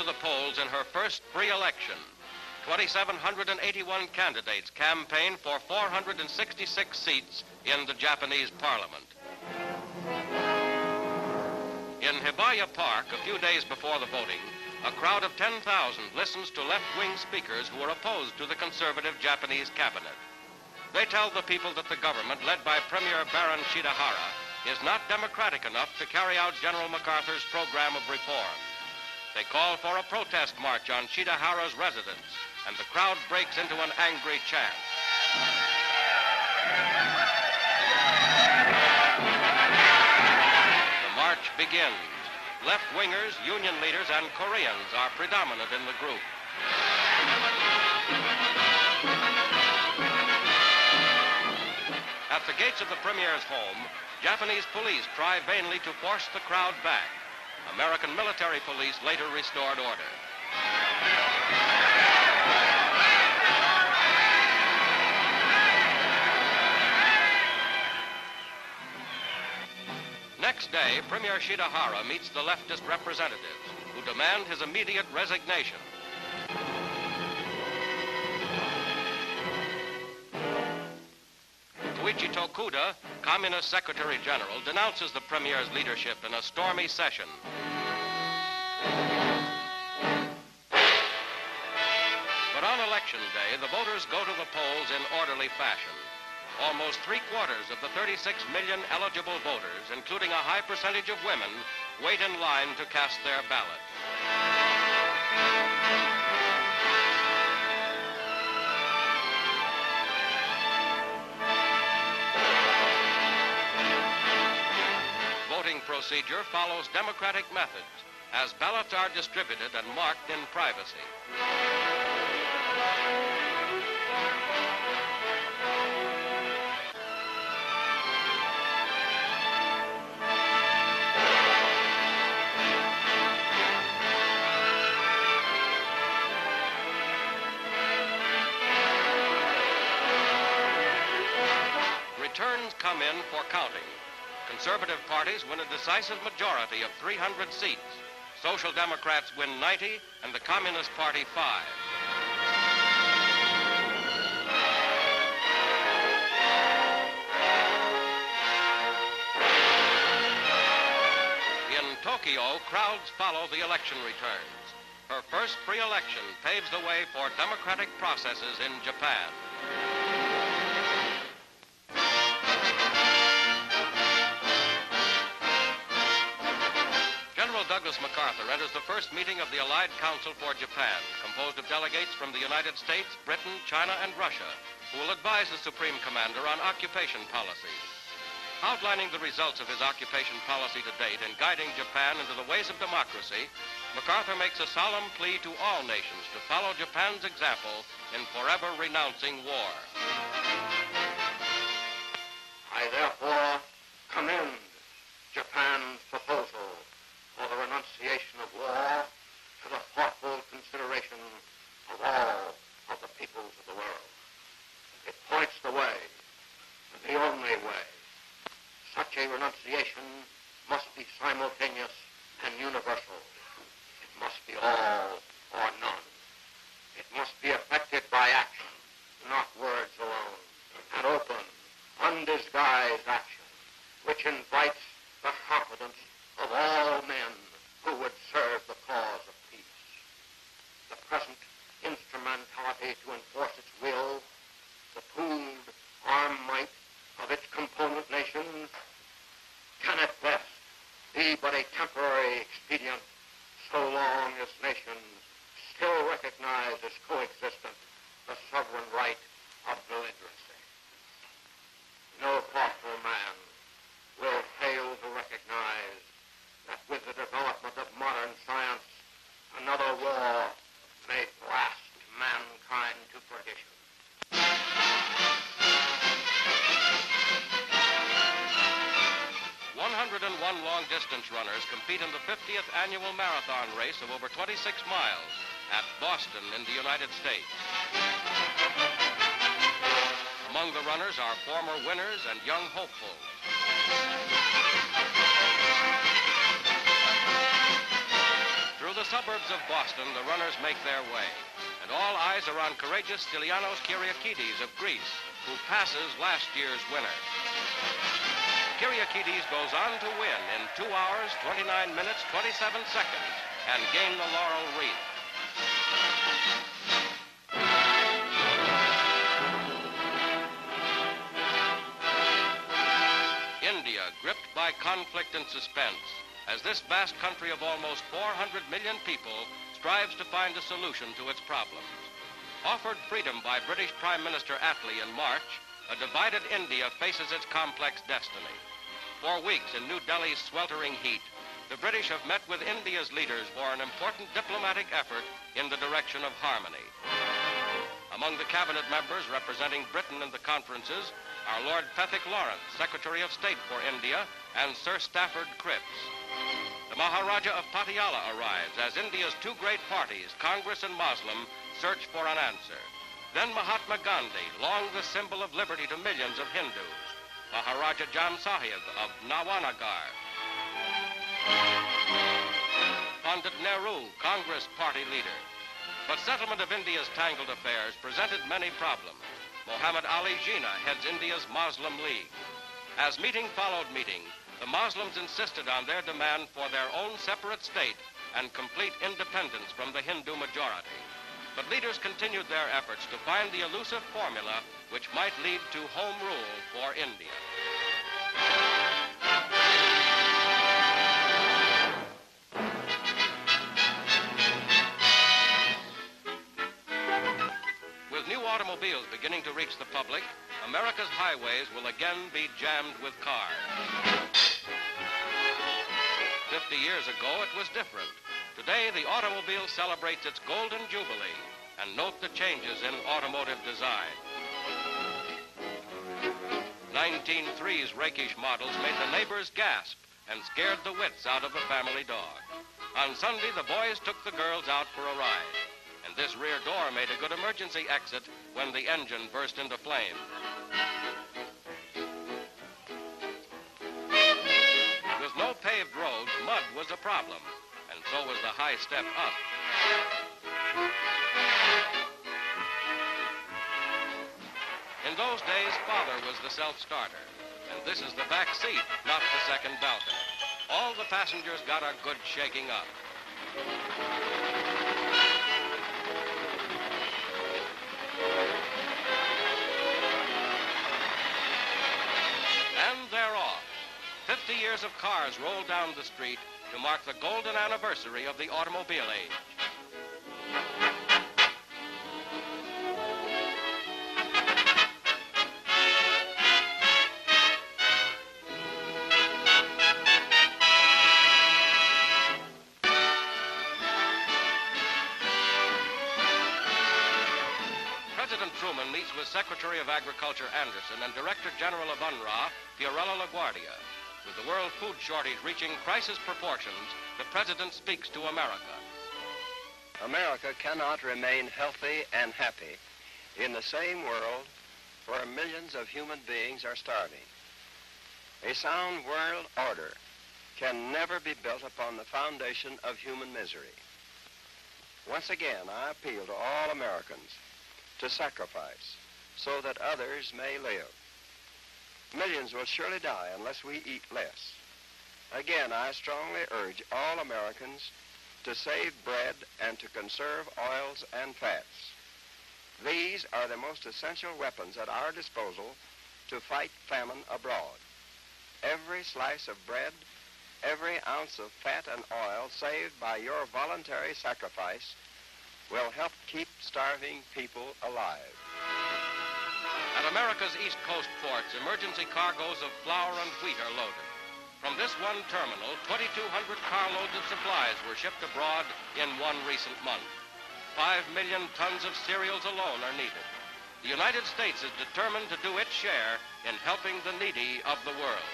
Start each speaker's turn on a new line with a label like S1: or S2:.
S1: to the polls in her first free election. 2,781 candidates campaigned for 466 seats in the Japanese parliament. In Hibiya Park, a few days before the voting, a crowd of 10,000 listens to left-wing speakers who are opposed to the conservative Japanese cabinet. They tell the people that the government, led by Premier Shidehara, is not democratic enough to carry out General MacArthur's program of reform. They call for a protest march on Shidehara's residence, and the crowd breaks into an angry chant. The march begins. Left-wingers, union leaders, and Koreans are predominant in the group. At the gates of the Premier's home, Japanese police try vainly to force the crowd back. American military police later restored order. Next day, Premier Shidehara meets the leftist representatives, who demand his immediate resignation. Koichi Tokuda, Communist Secretary General, denounces the Premier's leadership in a stormy session. But on election day, the voters go to the polls in orderly fashion. Almost three-quarters of the 36 million eligible voters, including a high percentage of women, wait in line to cast their ballot. Voting procedure follows democratic methods, as ballots are distributed and marked in privacy. Returns come in for counting. Conservative parties win a decisive majority of 300 seats. Social Democrats win 90, and the Communist Party 5. In Tokyo, crowds follow the election returns. Her first free election paves the way for democratic processes in Japan. Douglas MacArthur enters the first meeting of the Allied Council for Japan, composed of delegates from the United States, Britain, China, and Russia, who will advise the Supreme Commander on occupation policy. Outlining the results of his occupation policy to date and guiding Japan into the ways of democracy, MacArthur makes a solemn plea to all nations to follow Japan's example in forever renouncing war.
S2: I therefore commend Japan's proposal for the renunciation of war to the thoughtful consideration of all of the peoples of the world. It points the way, the only way. Such a renunciation must be simultaneous and universal. It must be all or none. It must be effected by action, not words alone. An open, undisguised action, which invites the confidence of all men who would serve the cause of peace. The present instrumentality to enforce its will, the pooled armed might of its component nations, can at best be but a temporary expedient so long as nations still recognize as coexistent the sovereign right of belligerency. No thoughtful man will fail to recognize that with the development of modern science, another war may blast mankind to perdition.
S1: 101 long-distance runners compete in the 50th annual marathon race of over 26 miles at Boston in the United States. Among the runners are former winners and young hopefuls. Through the suburbs of Boston, the runners make their way. And all eyes are on courageous Stylianos Kyriakides of Greece, who passes last year's winner. Kyriakides goes on to win in 2 hours, 29 minutes, 27 seconds, and gain the laurel wreath. India, gripped by conflict and suspense, as this vast country of almost 400 million people strives to find a solution to its problems. Offered freedom by British Prime Minister Attlee in March, a divided India faces its complex destiny. For weeks in New Delhi's sweltering heat, the British have met with India's leaders for an important diplomatic effort in the direction of harmony. Among the cabinet members representing Britain in the conferences are Lord Pethick Lawrence, Secretary of State for India, and Sir Stafford Cripps. The Maharaja of Patiala arrives as India's two great parties, Congress and Muslim, search for an answer. Then Mahatma Gandhi, long the symbol of liberty to millions of Hindus. Maharaja Jan Sahib of Nawanagar. Pandit Nehru, Congress party leader. But settlement of India's tangled affairs presented many problems. Muhammad Ali Jinnah heads India's Muslim League. As meeting followed meeting, the Muslims insisted on their demand for their own separate state and complete independence from the Hindu majority. But leaders continued their efforts to find the elusive formula which might lead to home rule for India. With new automobiles beginning to reach the public, America's highways will again be jammed with cars. 50 years ago, it was different. Today, the automobile celebrates its golden jubilee, and note the changes in automotive design. 1903's rakish models made the neighbors gasp and scared the wits out of the family dog. On Sunday, the boys took the girls out for a ride, and this rear door made a good emergency exit when the engine burst into flame. With no paved roads, mud was a problem, and so was the high step up. In those days, father was the self-starter, and this is the back seat, not the second balcony. All the passengers got a good shaking up. And they're off. 50 years of cars roll down the street to mark the golden anniversary of the automobile age. President Truman meets with Secretary of Agriculture Anderson and Director General of UNRRA, La Guardia. With the world food shortage reaching crisis proportions, the president speaks to America.
S3: America cannot remain healthy and happy in the same world where millions of human beings are starving. A sound world order can never be built upon the foundation of human misery. Once again, I appeal to all Americans to sacrifice so that others may live. Millions will surely die unless we eat less. Again, I strongly urge all Americans to save bread and to conserve oils and fats. These are the most essential weapons at our disposal to fight famine abroad. Every slice of bread, every ounce of fat and oil saved by your voluntary sacrifice will help keep starving people alive.
S1: At America's East Coast ports, emergency cargoes of flour and wheat are loaded. From this one terminal, 2,200 carloads of supplies were shipped abroad in one recent month. 5 million tons of cereals alone are needed. The United States is determined to do its share in helping the needy of the world.